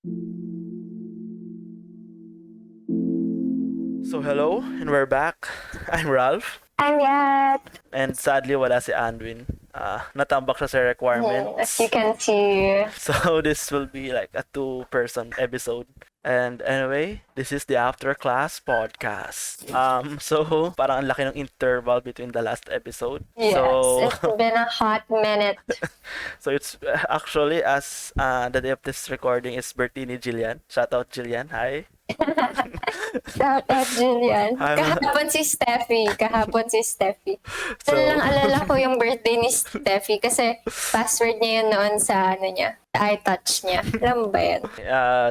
So hello, and we're back. I'm Ralph, I'm Yat. and sadly wala si Anndwin. Natambak siya sa As you requirements. can see, So this will be like a two-person episode. And anyway, this is the After Class podcast. So parang ang laki ng interval between the last episode. yes, So it's been a hot minute. so it's actually as the day of this recording is birthday ni Jillian. Shout out Jillian. Hi. Shout out, Julian. I'm, Kahapon si Steffi. so Alala ko yung birthday ni Steffi kasi password niya yun noon sa niya, sa iTouch niya. Alam mo ba yan?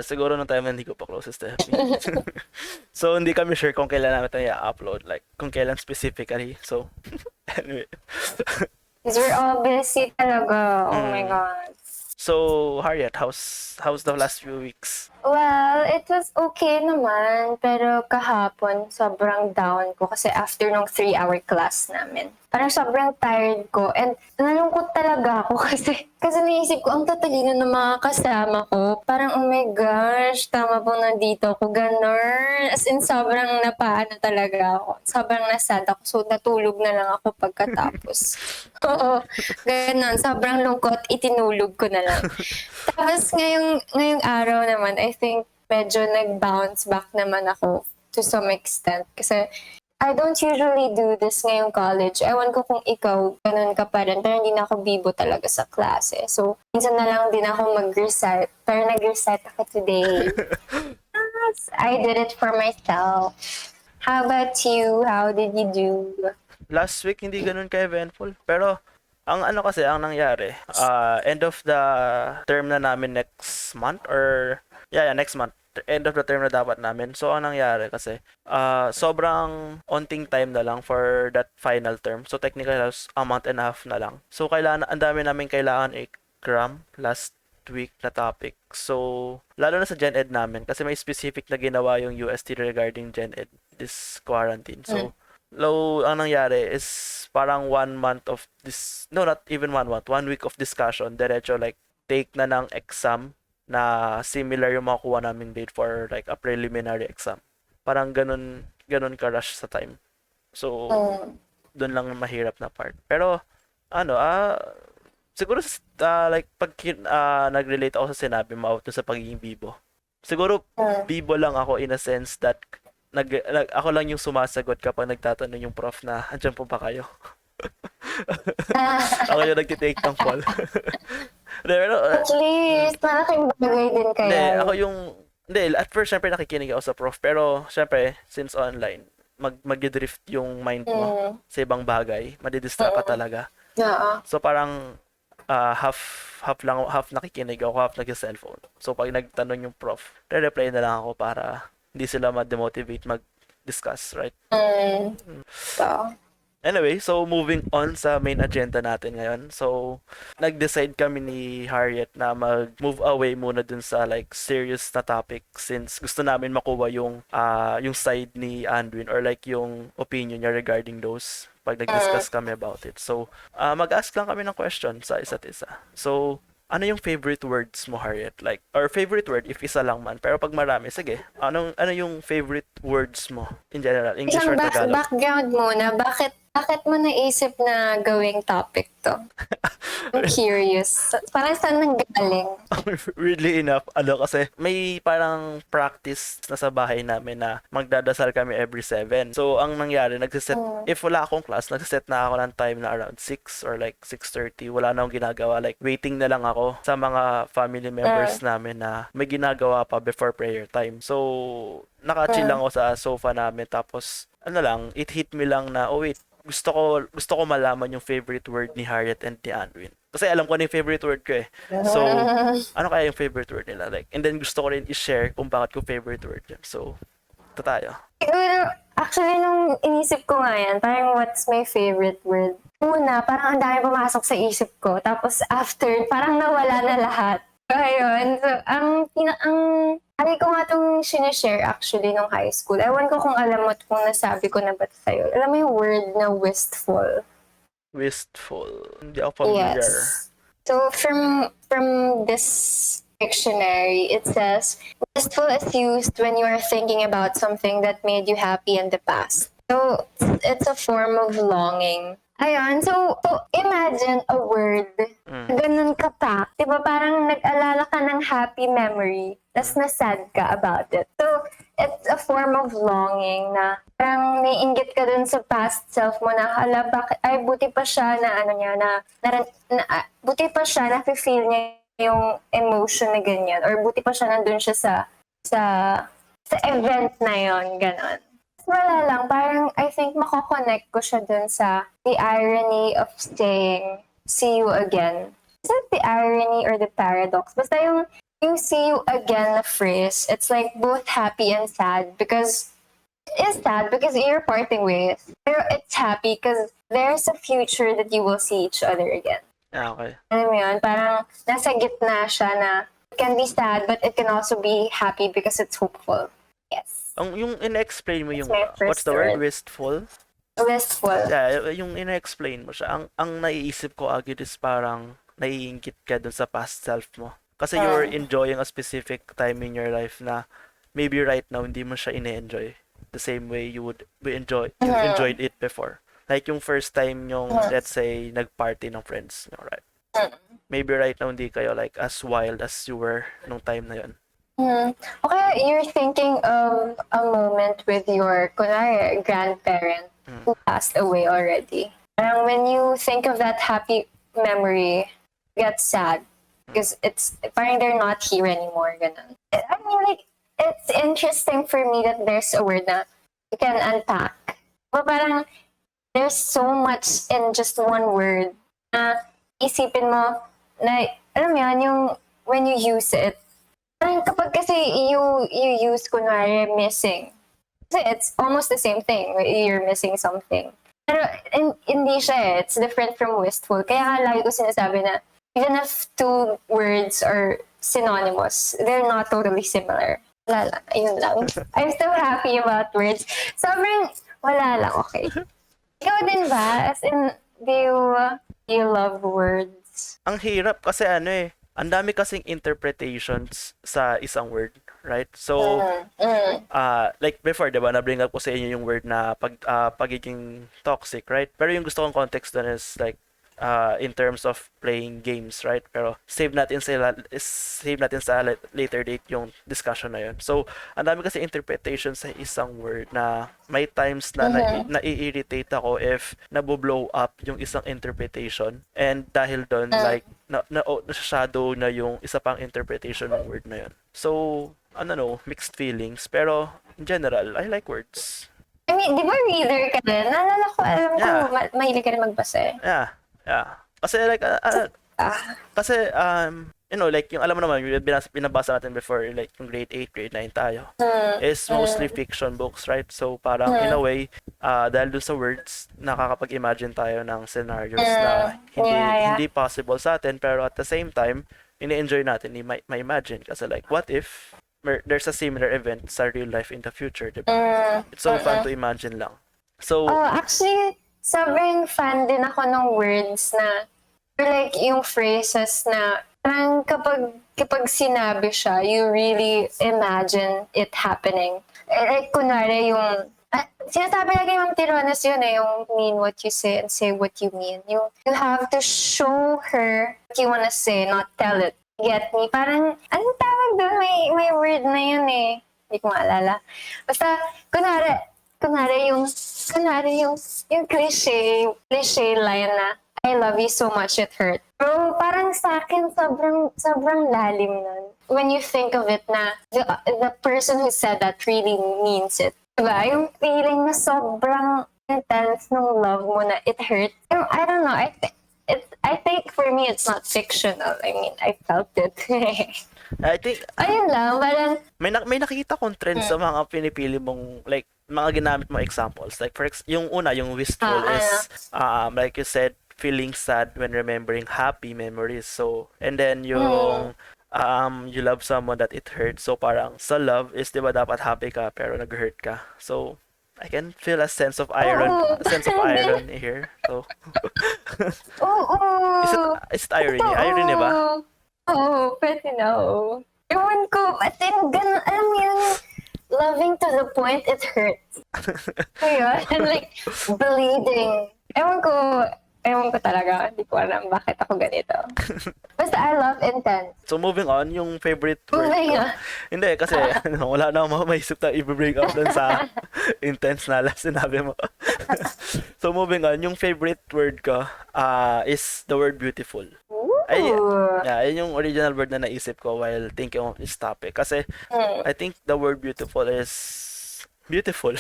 siguro nung time na hindi ko pa close si Steffi. So, hindi kami sure kung kailan namin ito i-upload. Like, kung kailan specifically. So, anyway. Because we're all busy talaga. Oh my God. So, Harriet, how's the last few weeks? Well, it was okay naman. Pero kahapon, sobrang down ko kasi after nung 3-hour class namin. Parang sobrang tired ko. And nalungkot talaga ako kasi naisip ko, ang tatalino ng mga kasama ko. Parang, oh my gosh, tama pong nandito ako. Ganon. As in, sobrang napaano talaga ako. Sobrang nasad ako. So, natulog na lang ako pagkatapos. Oo. Ganon. Sobrang lungkot. Itinulog ko na lang. Tapos ngayong araw naman, I think medyo nag-bounce back naman ako to some extent. Kasi I don't usually do this ngayong college. Ewan ko kung ikaw, ganun ka pa rin. Pero hindi na ako bibo talaga sa klase. So, minsan na lang din ako mag-recite. Pero nag-recite ako today. Yes, I did it for myself. How about you? How did you do? Last week, hindi ganun ka-eventful. Pero, ang ano kasi, ang nangyari, end of the term na namin next month, or, yeah, next month. End of the term na dapat namin. So, ang nangyari kasi, sobrang onting time na lang for that final term. So, technically, a month and a half na lang. So, ang dami namin kailangan i-cram last week na topic. So, lalo na sa Gen Ed namin, kasi may specific na ginawa yung UST regarding Gen Ed this quarantine. So, ang nangyari is parang 1 month of this, no, not even 1 month, 1 week of discussion, diretso like take na ng exam na similar yung makuha naming date for like a preliminary exam. Parang ganun ka-rush sa time. So, doon lang mahirap na part. Pero, ano, siguro, like, pag nag-relate ako sa sinabi mo out sa pagiging bibo. Siguro, bibo lang ako in a sense that ako lang yung sumasagot kapag nagtatanong yung prof na, andyan po ba kayo? Ako yung nagtitake ng call. Pero, At least, malaking bagay din kaya. at first, syempre nakikinig ako sa prof, pero, syempre, since online, mag-drift yung mind mo sa ibang bagay, madidistract ka talaga. Oo. So, parang, half nakikinig ako, half nag-cellphone. So, pag nagtanong yung prof, re-reply na lang ako para hindi sila ma-demotivate mag-discuss, right? So, Anyway, so moving on sa main agenda natin ngayon. So, nag-decide kami ni Harriet na mag-move away muna dun sa like serious na topic since gusto namin makuha yung side ni Anndwin or like yung opinion niya regarding those pag nag-discuss kami about it. So, mag-ask lang kami ng question sa isa't isa. So, ano yung favorite words mo, Harriet? Like, or favorite word if isa lang man. Pero pag marami, sige. Ano yung favorite words mo in general? English or isang Tagalog? background muna, bakit mo naisip na gawing topic to? I'm curious. Parang saan nanggaling? Weirdly enough, kasi may parang practice na sa bahay namin na magdadasal kami every 7. So, ang nangyari, if wala akong class, nagsiset na ako ng time na around 6 or like 6:30. Wala na akong ginagawa. Like, waiting na lang ako sa mga family members namin na may ginagawa pa before prayer time. So, naka-chill lang ako sa sofa namin. Tapos, it hit me lang na, oh wait, gusto ko malaman yung favorite word ni Harriet and ni Anndwin. Kasi alam ko na yung favorite word ko eh. So, ano kaya yung favorite word nila? Like, and then gusto ko rin i-share kung bakit ko favorite word yun. So, ito tayo. Siguro, actually, nung inisip ko nga yan, parang what's my favorite word? Una, parang ang dami pumasok sa isip ko. Tapos after, parang nawala na lahat. So, ayun. So, lagi ko nga itong sinishare actually nung high school. Ewan ko kung alam mo kung nasabi ko na ba sa'yo. Alam mo yung word na wistful? Wistful. Hindi ako familiar. Yes. So, from this dictionary, it says, wistful is used when you are thinking about something that made you happy in the past. So, it's a form of longing. Ayun, so imagine a word, ganun ka pa. Diba parang nag-alala ka ng happy memory, tas na-sad ka about it. So, it's a form of longing na parang naiinggit ka dun sa past self mo na, hala, bakit, ay, buti pa siya na, ano niya, buti pa siya na feel niya yung emotion na ganyan, or buti pa siya nandun siya sa, sa event na yon ganon. Wala lang, parang I think mako-connect ko siya dun sa the irony of saying, see you again. Is it the irony or the paradox? Basta yung see you again na phrase, it's like both happy and sad because it's sad because you're parting ways. Pero it's happy because there's a future that you will see each other again. Okay. Alam mo yun? Parang nasa gitna siya na it can be sad but it can also be happy because it's hopeful. Yes. Yung in-explain mo yung, my first what's the word? word. Wistful? Wistful. Yeah, yung in-explain mo siya, ang naiisip ko agad is parang naiingit ka dun sa past self mo. Kasi you're enjoying a specific time in your life na maybe right now hindi mo siya ine-enjoy the same way you enjoyed it before. Like yung first time yung, let's say, nag-party ng friends nyo, right? Maybe right now hindi kayo like as wild as you were nung time na yun. Okay, you're thinking of a moment with your kunwari, grandparent who passed away already. Parang when you think of that happy memory, you get sad because it's parang they're not here anymore. Ganun. I mean, like, it's interesting for me that there's a word na you can unpack. But parang there's so much in just one word na isipin mo na, alam mo yan, yung when you use it, parang kapag kasi you use kunwari missing, kasi it's almost the same thing, you're missing something. Pero hindi siya eh, it's different from wistful. Kaya nga lagi ko sinasabi na even if two words are synonymous, they're not totally similar. Wala lang, ayun lang. I'm so happy about words. Sobrang wala lang, okay. Ikaw din ba? As in, do you love words? Ang hirap kasi ano eh, ang dami kasing interpretations sa isang word, right? So, like before, diba, na-bring up ko sa inyo yung word na pagiging toxic, right? Pero yung gusto kong context doon is like, in terms of playing games, right? Pero save natin sa later date yung discussion na yun. So, ang dami kasi interpretation sa isang word na may times na nai-irritate ako if nabo-blow up yung isang interpretation, and dahil doon like na-shadow na yung isa pang interpretation ng word na yun. So, mixed feelings, pero in general, I like words. I mean, di ba reader ka din? Naalala ko, alam ko, mahilig ka rin magbasa eh. Yeah. Kasi like, like yung alam mo naman, yung binabasa natin before, like yung grade 8, grade 9 tayo, is mostly fiction books, right? So parang in a way, dahil dun sa words, nakakapag-imagine tayo ng scenarios na hindi possible sa atin, pero at the same time, ini-enjoy natin, ma-imagine. Kasi like, what if there's a similar event sa real life in the future, diba? It's so fun to imagine lang. So, actually, sobrang fan din ako ng words na, or like yung phrases na, parang kapag sinabi siya, you really imagine it happening. Like, kunwari yung, sinasabi lagi ng Tironas yun eh, yung mean what you say and say what you mean. You have to show her what you wanna say, not tell it. Get me? Parang, anong tawag doon? May word na yun eh. Hindi ko maalala. Basta, kunwari yung cliche line na, I love you so much it hurt. Bro, parang sa akin, sobrang lalim nun. When you think of it na, the person who said that really means it. Diba? Yung feeling na sobrang intense ng love mo na it hurt. I don't know, I think for me, it's not fictional. I mean, I felt it. I think, ayun lang, parang, may nakikita kong trend sa mga pinipili mong, like, mga ginamit mo examples. Like, yung una, yung wistful is, like you said, feeling sad when remembering happy memories. So, and then yung, you love someone that it hurts. So, parang, sa love is, di ba, dapat happy ka, pero nag-hurt ka. So, I can feel a sense of irony here. So, is it irony? Irony ba? Pwede na, oo. Ewan ko, but then, ganun, alam mo yun, loving to the point it hurts. Ayun, and like, bleeding. Ewan ko talaga, hindi ko alam bakit ako ganito. Basta I love intense. So, moving on, yung favorite word Moving ko. on. Hindi, kasi wala na akong maisip na i-bring up dun sa intense na last sinabi mo. So, moving on, yung favorite word ko is the word beautiful. Ay, Ooh. yeah, yun yung original word na naisip ko while thinking of this topic. Kasi, I think the word beautiful is beautiful.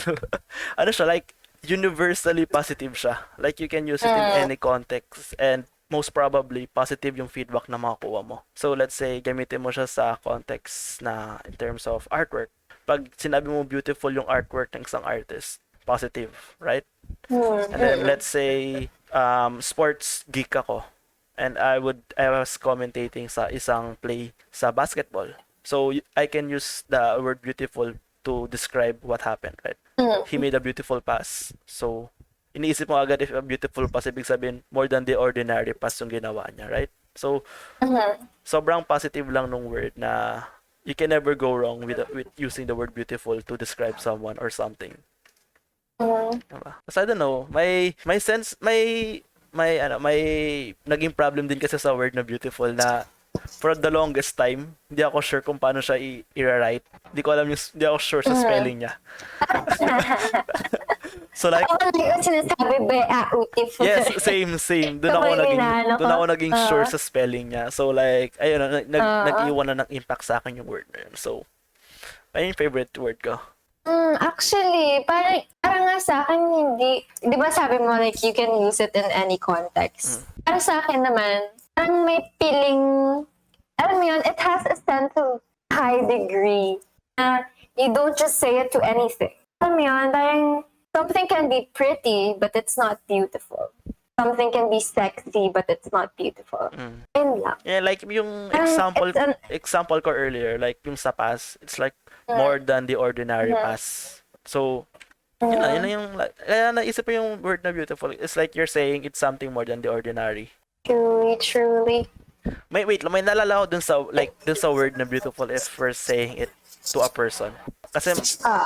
Ano siya, like, universally positive siya. Like, you can use it in any context and most probably, positive yung feedback na makukuha mo. So, let's say, gamitin mo siya sa context na in terms of artwork. Pag sinabi mo beautiful yung artwork ng isang artist, positive, right? And then, let's say, sports geek ako. And I was commentating sa isang play sa basketball. So, I can use the word beautiful to describe what happened, right? He made a beautiful pass. So, iniisip mo agad if a beautiful pass, ibig sabihin, more than the ordinary pass yung ginawa niya, right? So, sobrang positive lang nung word na you can never go wrong with using the word beautiful to describe someone or something. Diba? Kasi I don't know, may sense, may naging problem din kasi sa word na beautiful na for the longest time, hindi ako sure kung paano siya i-write. Hindi ako sure sa spelling niya. So like, Ako yung sinasabi, beautiful. yes, same. Doon ako naging sure sa spelling niya. So like, ayun, nag-iwan na ng impact sa akin yung word na yun. So, ayun yung favorite word ko. Actually, parang nga sa akin, hindi, di ba sabi mo, like, you can use it in any context. Para sa akin naman, parang may feeling, alam mo yun, it has a sense of high degree. You don't just say it to anything. Alam mo yun, parang something can be pretty, but it's not beautiful. Something can be sexy, but it's not beautiful. Yun lang. Yeah, like yung Parang example ko earlier, like yung sa pass, it's like more than the ordinary pass. So, yun na yung, kaya naisip ko yung word na beautiful. It's like you're saying it's something more than the ordinary. Truly. May nalala ko dun sa word na beautiful if we're saying it to a person. Kasi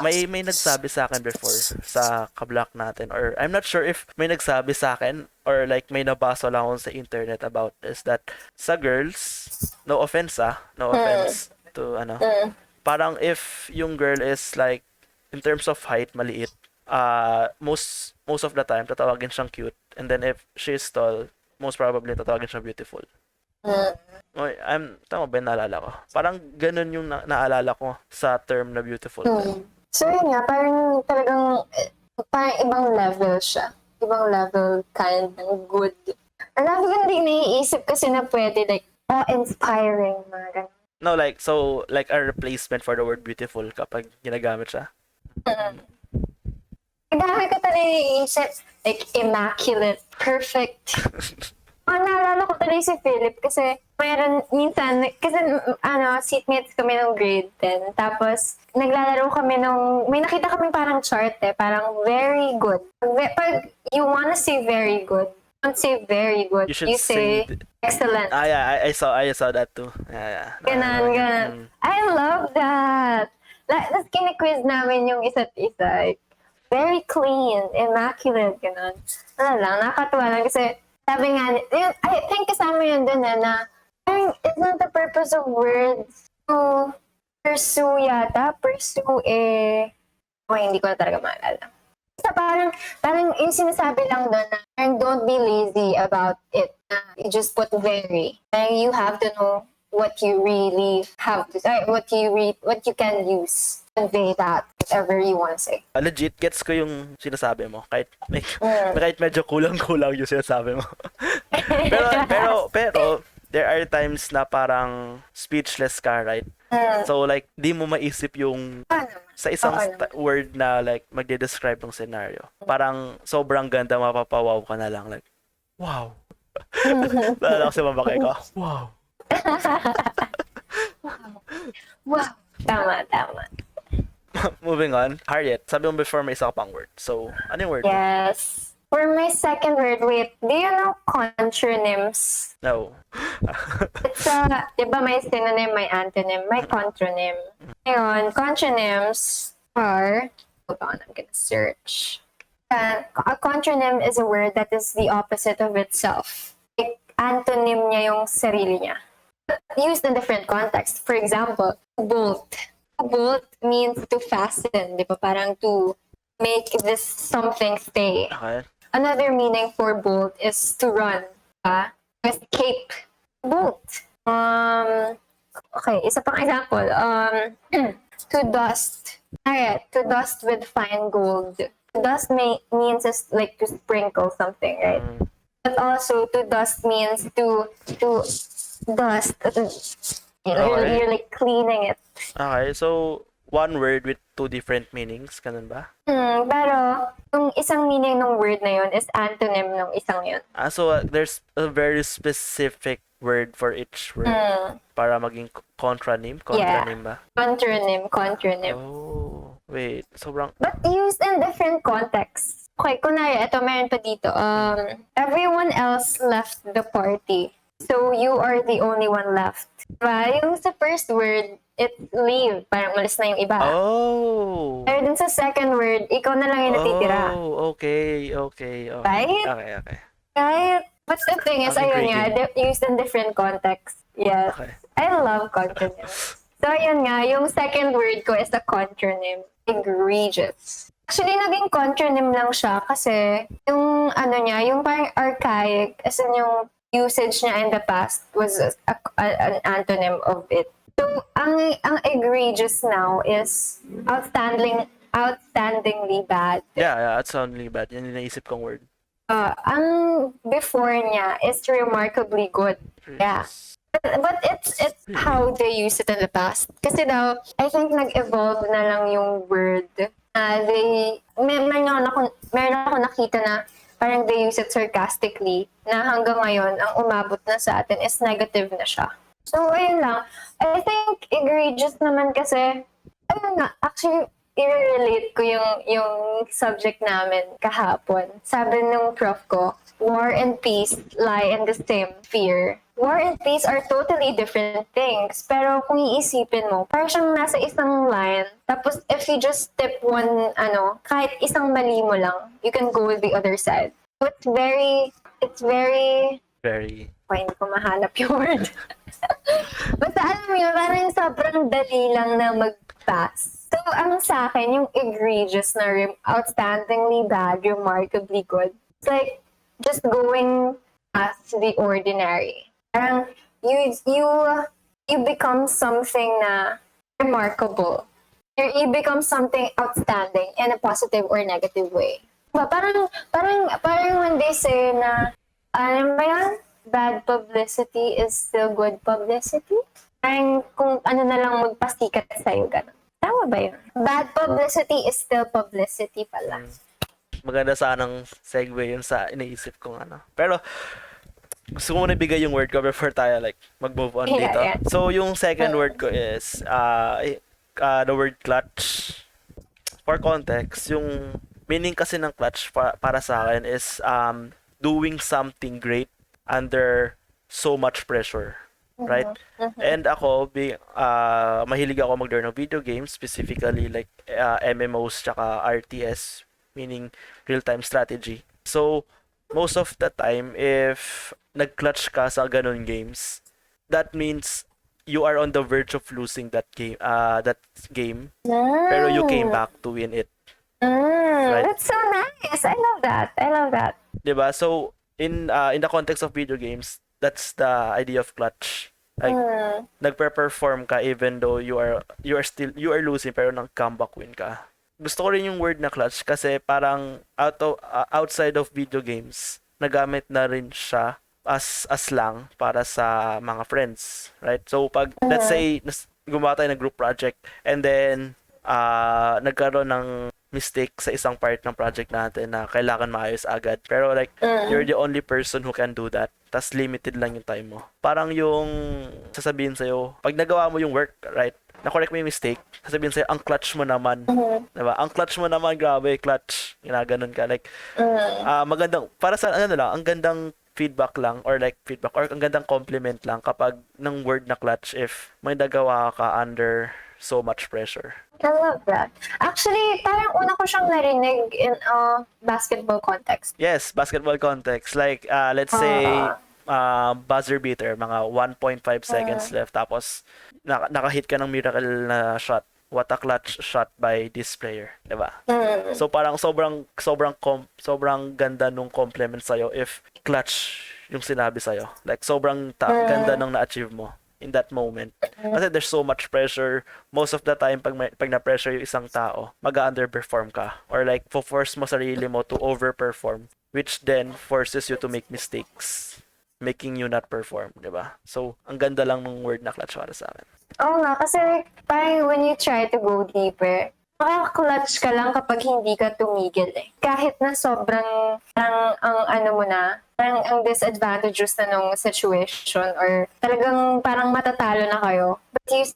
may nagsabi sa akin before sa kablock natin, or I'm not sure if may nagsabi sa akin or like may nabasa lang ako sa internet about this, that sa girls, no offense to parang if yung girl is like in terms of height maliit, most of the time tatawagin siyang cute, and then if she's tall, most probably tatawagin siyang beautiful. Tama ba yung naalala ko? Parang ganun yung naalala ko sa term na beautiful. So yun nga, parang talagang, parang ibang level siya. Ibang level kind ng good. Ang dami ko hindi naiisip kasi na pwede, like, inspiring, mga ganun. No, like, so, like a replacement for the word beautiful kapag ginagamit siya. Ang dami ko talaga naiisip, like, immaculate, perfect. Naalala ko tuloy si Philip kasi mayroon minsan, kasi seatmates kami nung grade 10. Tapos, naglalaro kami may nakita kami parang chart parang very good. Pag you wanna say very good, don't say very good. You say excellent. Yeah, I saw that too. Yeah. Ganon. I love that. Tapos kini-quiz namin yung isa't isa. Like, very clean, immaculate, ganon. Nakakatuwa lang kasi sabi nga, I think kasama yun dun na it's not the purpose of words to pursue yata. Hindi ko na talaga maalala. Basta parang yung sinasabi lang dun na don't be lazy about it. You just put very. You have to know what you really have to say, what you can use. Convey that, whatever you want to say. Legit, gets ko yung sinasabi mo. Kahit medyo kulang-kulang yung sinasabi mo. pero, there are times na parang speechless ka, right? So, like, di mo maisip yung sa isang word na, like, magde-describe ng scenario. Parang sobrang ganda, mapapawaw ka na lang. Like, wow. Lala kasi mabakay ka. Wow. Wow. Tama. Moving on. Harriet, sabi mo before may isa ka pang word. So, ano yung word? Yes. For my second word, wait, do you know contronyms? No. It's di ba may synonym, may antonym, may contronym. Ngayon, contronyms are, hold on, I'm gonna search. A contronym is a word that is the opposite of itself. Like, antonym niya yung sarili niya. Used in different contexts. For example, bolt. Bolt means to fasten, di ba? Parang to make this something stay. Okay. Another meaning for bolt is to run. Escape. Bolt. Okay, isa pang example. To dust. Alright, to dust with fine gold. To dust means is like to sprinkle something, right? But also to dust means to dust. You're like cleaning it. Okay, so one word with two different meanings, ganun ba? Pero yung isang meaning ng word na yun is antonym ng isang yun. So there's a very specific word for each word para maging contronym? Contronym ba? Contronym. Oh, wait. Sobrang... But used in different contexts. Okay, kunwari, ito, meron pa dito. Everyone else left the party. So, you are the only one left. Diba? Yung sa first word, it's leave. Parang malis na yung iba. Oh! Pero dun sa second word, ikaw na lang yung natitira. Oh, okay. Right? Okay. Right? But the thing is, Ang ayun nga, intriguing. used in different contexts. Yes. Okay. I love contronyms. So, ayun nga, yung second word ko is a contronym. Egregious. Actually, naging contronym lang siya kasi yung ano niya, yung parang archaic, as in yung usage niya in the past was an antonym of it. So, ang egregious now is outstandingly bad. Yeah, it's only bad. Yan yung naisip kong word. Ang before niya is remarkably good. Yeah. But it's how they use it in the past. Kasi daw, I think nag-evolve na lang yung word. Meron ako nakita na parang they use it sarcastically na hanggang ngayon, ang umabot na sa atin is negative na siya. So, ayun lang. I think egregious naman kasi, ayun nga, actually, i-relate ko yung subject namin kahapon. Sabi nung prof ko, war and peace lie in the same sphere. War and peace are totally different things. Pero kung iisipin mo, parang siyang nasa isang line. Tapos if you just step one, kahit isang mali mo lang, you can go with the other side. So it's very, Very... hindi ko mahanap yung word. Basta alam mo yun, parang sobrang dali lang na mag-pass. So, ang sa akin, yung egregious na outstandingly bad, remarkably good. It's like, just going past the ordinary. Parang, you become something na remarkable. You become something outstanding in a positive or negative way. Diba? Parang when they say na, ano ba yan? Bad publicity is still good publicity? Parang kung ano na lang magpasikat sa'yo, gano'n. Tama ba yun? Bad publicity is still publicity pala. Maganda sanang segue yun sa iniisip kong ano. Pero, gusto ko muna ibigay yung word ko before tayo mag-move on dito. Yeah. So, yung second word ko is the word clutch. For context, yung meaning kasi ng clutch para sa akin is doing something great under so much pressure. Right? And ako, mahilig ako mag-learn ng video games, specifically like MMOs tsaka RTS, meaning real-time strategy. So, most of the time, if nag-clutch ka sa ganun games, that means you are on the verge of losing that game, pero you came back to win it. Right? That's so nice. I love that. Diba? So, in the context of video games, that's the idea of clutch. Like, nagpe-perform ka even though you are losing pero nang comeback win ka. Gusto ko rin yung word na clutch kasi parang outside of video games, nagamit na rin siya as slang para sa mga friends, right? So pag let's say gumawa tayo ng group project and then nagkaroon ng mistake sa isang part ng project natin na kailangan maayos agad. Pero like, you're the only person who can do that. Tas limited lang yung time mo. Parang yung sasabihin sa'yo, pag nagawa mo yung work, right? na-correct mo yung mistake, sasabihin sa'yo, ang clutch mo naman. Mhm. Diba? Ang clutch mo naman, grabe, clutch. Ginaganon ka. Like, magandang, para sa ano lang, ang gandang feedback lang, or like feedback, or ang gandang compliment lang kapag ng word na clutch if may nagawa ka under so much pressure. I love that. Actually, parang una ko siyang narinig in a basketball context. Yes, basketball context. Like, let's say, buzzer beater, mga 1.5 seconds left, tapos nakahit ka ng miracle na shot. What a clutch shot by this player, 'di ba? So parang sobrang ganda nung compliment sa'yo if clutch yung sinabi sa'yo. Like sobrang ganda nung na-achieve mo in that moment. Kasi there's so much pressure. Most of the time pag na-pressure yung isang tao, mag-underperform ka or like force mo sarili mo to overperform, which then forces you to make mistakes, making you not perform, 'di ba? So ang ganda lang ng word na clutch para sa akin. Oo nga, kasi parang when you try to go deeper, makaka-clutch ka lang kapag hindi ka tumigil eh. Kahit na sobrang parang ang ano mo na, parang ang disadvantages na nung situation or talagang parang matatalo na kayo. But you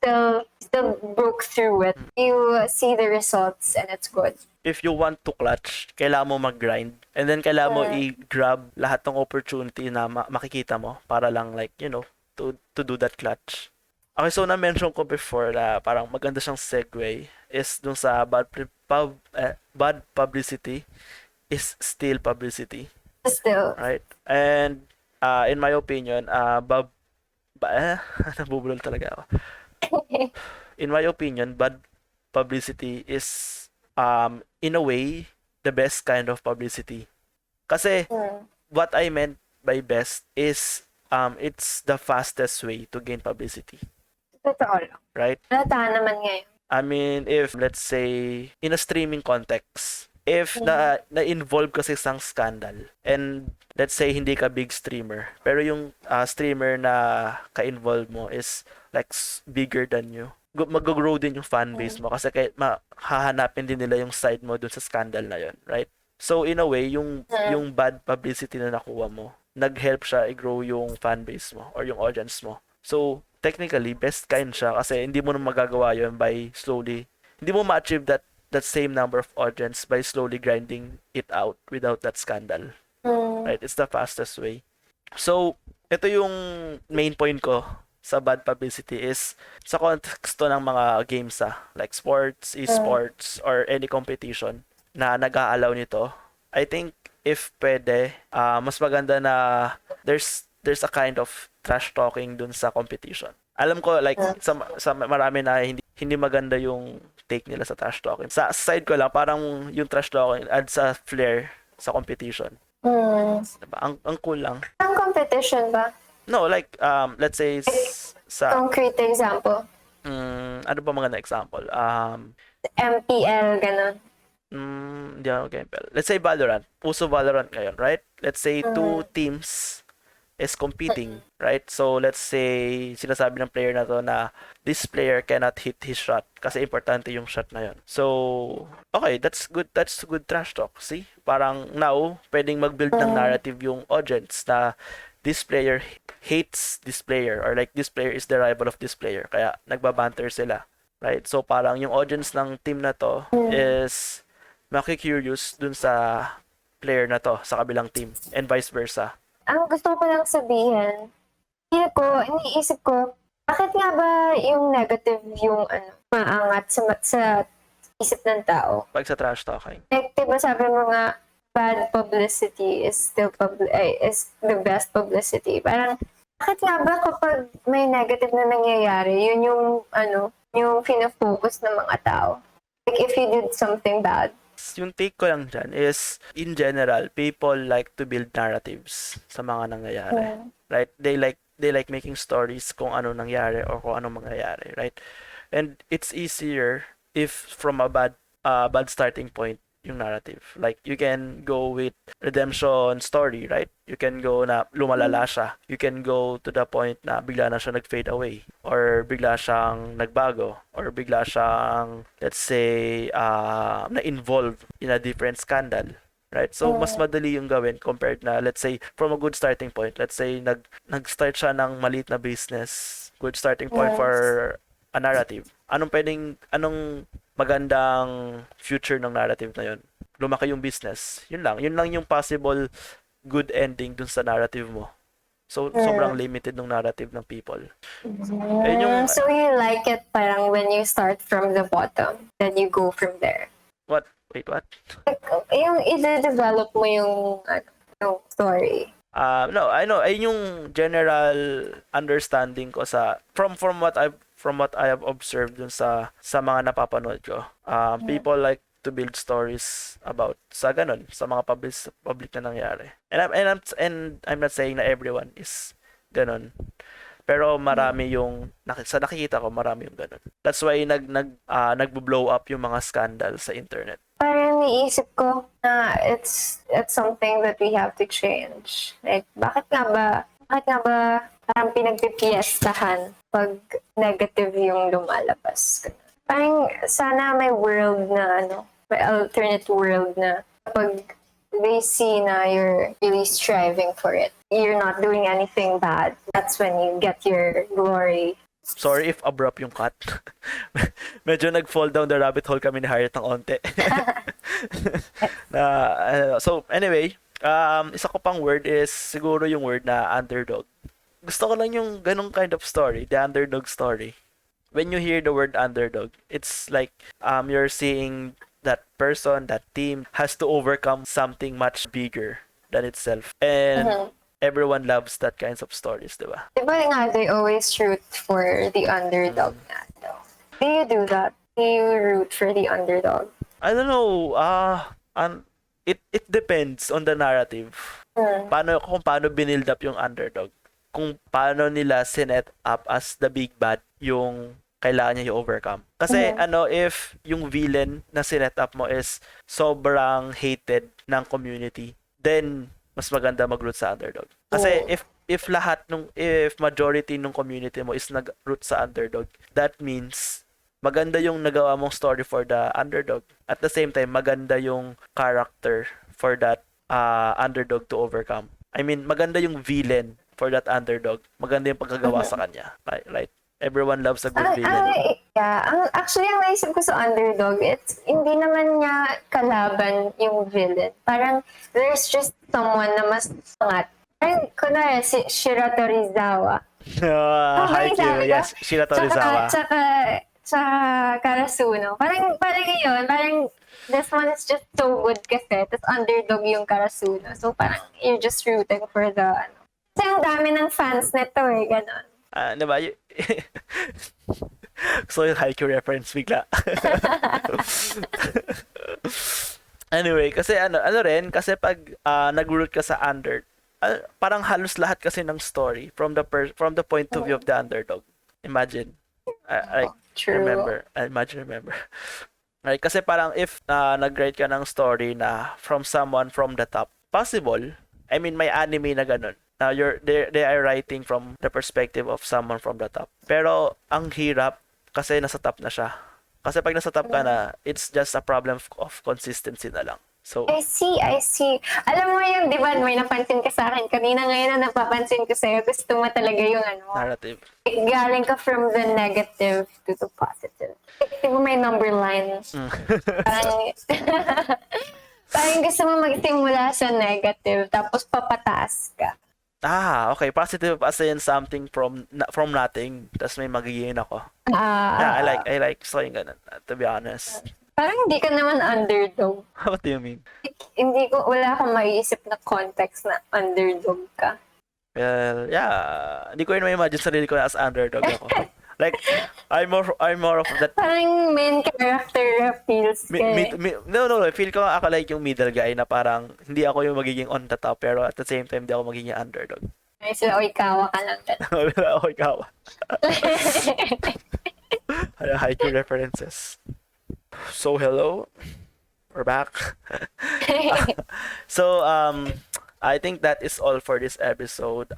still broke through it. You see the results and it's good. If you want to clutch, kailangan mo mag-grind. And then kailangan mo i-grab lahat ng opportunity na makikita mo para lang like, you know, to do that clutch. Okay, so na-mention ko before na parang maganda siyang segue is dun sa bad publicity is still publicity. Still. Right? And in my opinion, nabubulol talaga ako. In my opinion, bad publicity is in a way the best kind of publicity. Kasi what I meant by best is it's the fastest way to gain publicity. Totoo lang. Right? Halata naman ngayon. I mean, if let's say in a streaming context, if na-involve ka sa isang scandal and let's say hindi ka big streamer, pero yung streamer na ka-involve mo is like bigger than you, mag-grow din yung fan base mo kasi kahit hahanapin din nila yung side mo dun sa scandal na yun, right? So in a way, yung bad publicity na nakuha mo, nag-help siya i-grow yung fan base mo or yung audience mo. So technically, best kind siya kasi hindi mo na magagawa yun by slowly, hindi mo ma-achieve that same number of audience by slowly grinding it out without that scandal. Right? It's the fastest way. So, ito yung main point ko sa bad publicity is sa konteksto ng mga games like sports, esports, or any competition na nag-aalaw nito. I think if pwede, mas maganda na there's a kind of trash talking dun sa competition. Alam ko like sa marami na hindi maganda yung take nila sa trash talking. Sa side ko lang parang yung trash talking adds a flair sa competition. Diba? Ang cool lang. Ang competition ba? No, like let's say sa Concrete example. Ano ba mga example? MPL, ganun. Hindi ako gameplay. Let's say Valorant. Puso Valorant ngayon, right? Let's say two teams is competing, right? So, let's say, sinasabi ng player na to na this player cannot hit his shot kasi importante yung shot na yun. So, okay, that's good trash talk. See? Parang now, pwedeng mag-build ng narrative yung audience na this player hates this player or like this player is the rival of this player. Kaya, nagbabanter sila. Right? So, parang yung audience ng team na to is maki-curious dun sa player na to sa kabilang team and vice versa. Ang gusto ko lang sabihin, iniisip ko, bakit nga ba yung negative yung maangat sa isip ng tao? Pag sa trash talking. Like, diba sabi mo nga, bad publicity is is the best publicity. Parang, bakit nga ba kapag may negative na nangyayari, yun yung fina-focus ng mga tao? Like, if you did something bad. Yung take ko lang dyan is, in general, people like to build narratives sa mga nangyayari. Right? They like making stories kung ano nangyari or kung ano mangyayari. Right? And it's easier if from a bad starting point yung narrative. Like, you can go with redemption story, right? You can go na lumalala siya. You can go to the point na bigla na siya nag-fade away. Or bigla siyang nagbago. Or bigla siyang, let's say, na-involve in a different scandal. Right? So, mas madali yung gawin compared na, let's say, from a good starting point. Let's say, nag-start siya ng maliit na business. Good starting point for a narrative. Anong magandang future ng narrative na yun? Lumaki yung business. Yun lang yung possible good ending dun sa narrative mo. So, sobrang limited ng narrative ng people. Ayun yung, So you like it parang when you start from the bottom, then you go from there. what? Wait, what? Like, yung i-develop mo yung story. No, I know. Ayun yung general understanding ko from what I have observed dun sa mga napapanood ko. People like to build stories about sa ganun, sa mga public na nangyari. And I'm not saying na everyone is ganun. Pero marami yung sa nakikita ko marami yung ganun. That's why nagbo-blow up yung mga scandal sa internet. Parang niisip ko na it's something that we have to change. Like, bakit nga ba parang pinagpipiestahan pag negative yung lumalabas? Parang sana may world na may alternate world na kapag they see na you're really striving for it, you're not doing anything bad, that's when you get your glory. Sorry if abrupt yung cut. Medyo nag-fall down the rabbit hole kami ni Harriet ng onte. So anyway, isa ko pang word is siguro yung word na underdog. Gusto ko lang yung ganong kind of story, the underdog story. When you hear the word underdog, it's like you're seeing that person, that team has to overcome something much bigger than itself. And everyone loves that kinds of stories, di ba? Diba nga, they always root for the underdog nga. Do you do that? Do you root for the underdog? I don't know. It depends on the narrative. Kung paano binild up yung underdog. Kung paano nila sinet up as the big bad yung kailangan niya i-overcome. Kasi if yung villain na sinet up mo is sobrang hated ng community, then mas maganda mag-root sa underdog. Kasi if majority ng community mo is nag-root sa underdog, that means maganda yung nagawa mong story for the underdog. At the same time, maganda yung character for that underdog to overcome. I mean, maganda yung villain for that underdog. Maganda yung pagkagawa sa kanya. Right? Everyone loves a good villain. Actually, ang naisip ko sa underdog, it's hindi naman niya kalaban yung villain. Parang there's just someone na mas sangat. Parang, kunwari, si Shirato Rizawa. Haikyuu, yes. Shirato Rizawa. Tsaka Karasuno. Parang yun, parang this one is just so good kasi. Tapos underdog yung Karasuno. So parang you're just rooting for the Kasi ang dami ng fans nito ganon. Diba? So yung Haikyuu reference bigla. Anyway, kasi kasi pag nag-root ka sa parang halos lahat kasi ng story from the point of view of the underdog. Imagine. True. Remember. Right, kasi parang if nag-write ka ng story na from someone from the top, possible. I mean, may anime na ganun. Now they are writing from the perspective of someone from the top. Pero ang hirap kasi nasa top na siya. Kasi pag nasa top ka na, it's just a problem of consistency na lang. So I see. Alam mo yung, di ba, may napansin ka sa akin kanina, ngayon na napapansin ko sa'yo, gusto mo talaga yung narrative. Galing ka from the negative to the positive. Di ba may number line? Parang gusto mo magsimula sa negative, tapos papataas ka. Okay. Positive as in something from nothing. Tapos may magiging ako. I like saying ganun, to be honest. Parang hindi ka naman underdog. What do you mean? Wala akong maiisip na context na underdog ka. Well, yeah. Hindi ko rin ma-imagine sarili ko as underdog ako. Like, I'm more of that. Parang main character feels ka. No. Feel ko ako like yung middle guy na parang hindi ako yung magiging on the top pero at the same time hindi ako magiging underdog. Ay, sila oikawa ka lang. Oikawa. Haikyuu references. So, hello. We're back. So, I think that is all for this episode.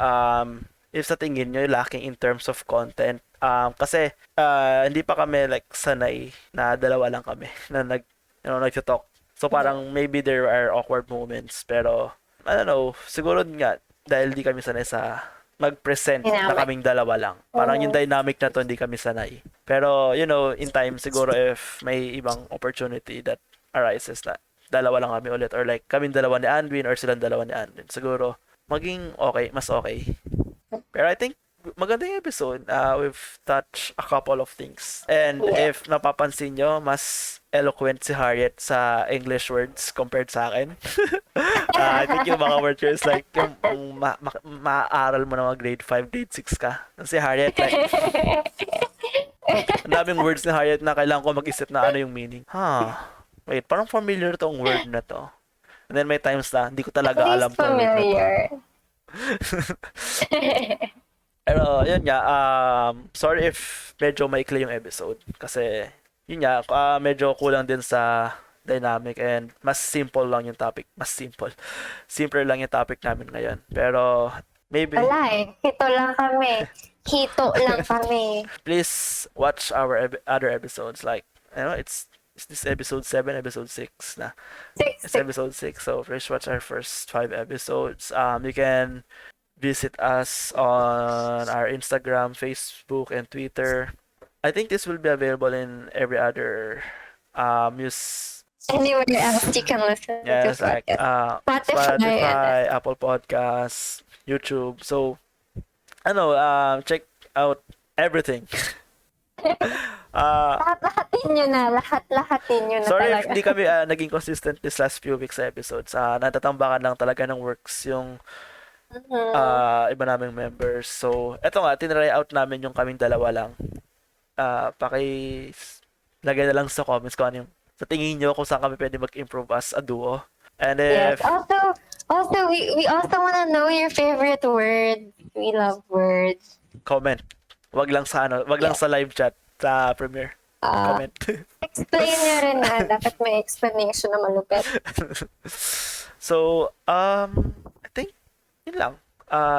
If sa tingin nyo lacking in terms of content, kasi hindi pa kami like sanay na dalawa lang kami na nag-talk. So parang maybe there are awkward moments pero I don't know, siguro nga dahil di kami sanay sa mag-present na Dynamic. kaming dalawa lang. Parang yung dynamic na to, hindi kami sanay. Pero, in time, siguro if may ibang opportunity that arises na dalawa lang kami ulit or like kaming dalawa ni Anndwin or silang dalawa ni Anndwin, siguro maging okay, mas okay. Pero I think maganda yung episode. We've touched a couple of things. And Yeah. if napapansin nyo, mas eloquent si Harriet sa English words compared sa akin. I think yung mga word choice like yung maaaral mo na mga grade 5, grade 6 ka. Si Harriet like ang daming words ni Harriet na kailangan ko mag-isip na ano yung meaning. Wait, parang familiar tong word na to. And then may times na hindi ko At talaga alam least tong word na to. familiar. Pero yun nga, sorry if medyo maikli yung episode kasi yun nga, medyo kulang din sa dynamic and mas simple lang yung topic. Mas simple. Simpler lang yung topic namin ngayon. Pero maybe Wala eh. Hito lang kami. Hito lang kami. please watch our other episodes like it's this episode 7, episode 6 na. It's Six. episode 6. So please watch our first 5 episodes. You can visit us on our Instagram, Facebook, and Twitter. I think this will be available in every other news. Anywhere else you can listen Yes, to like Spotify. Spotify, Apple Podcasts, YouTube. So, check out everything. Lahat-lahatin nyo na. Lahat-lahatin nyo na Sorry if talaga. hindi kami naging consistent this last few weeks sa episodes. Natatambakan lang talaga ng works yung iba naming members. So, eto nga, tinry out namin yung kaming dalawa lang. Lagay na lang sa comments kung ano yung sa tingin nyo kung saan kami pwede mag-improve as a duo. And Yes. if We also wanna know your favorite word. We love words. comment, wag lang sa live chat sa Premiere. Comment. Explain nyo rin na. Dapat may explanation na malupit. So, I think yun lang.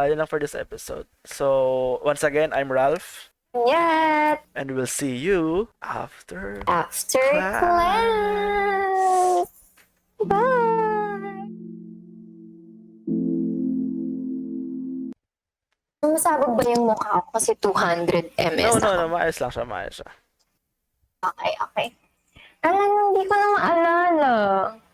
Yun lang for this episode. So, once again, I'm Ralph. Yeah. And we'll see you after After class. Bye! Masabog ba yung mukha ko kasi 200 ms No, maayos siya. Okay. Alam, hindi ko na maalala.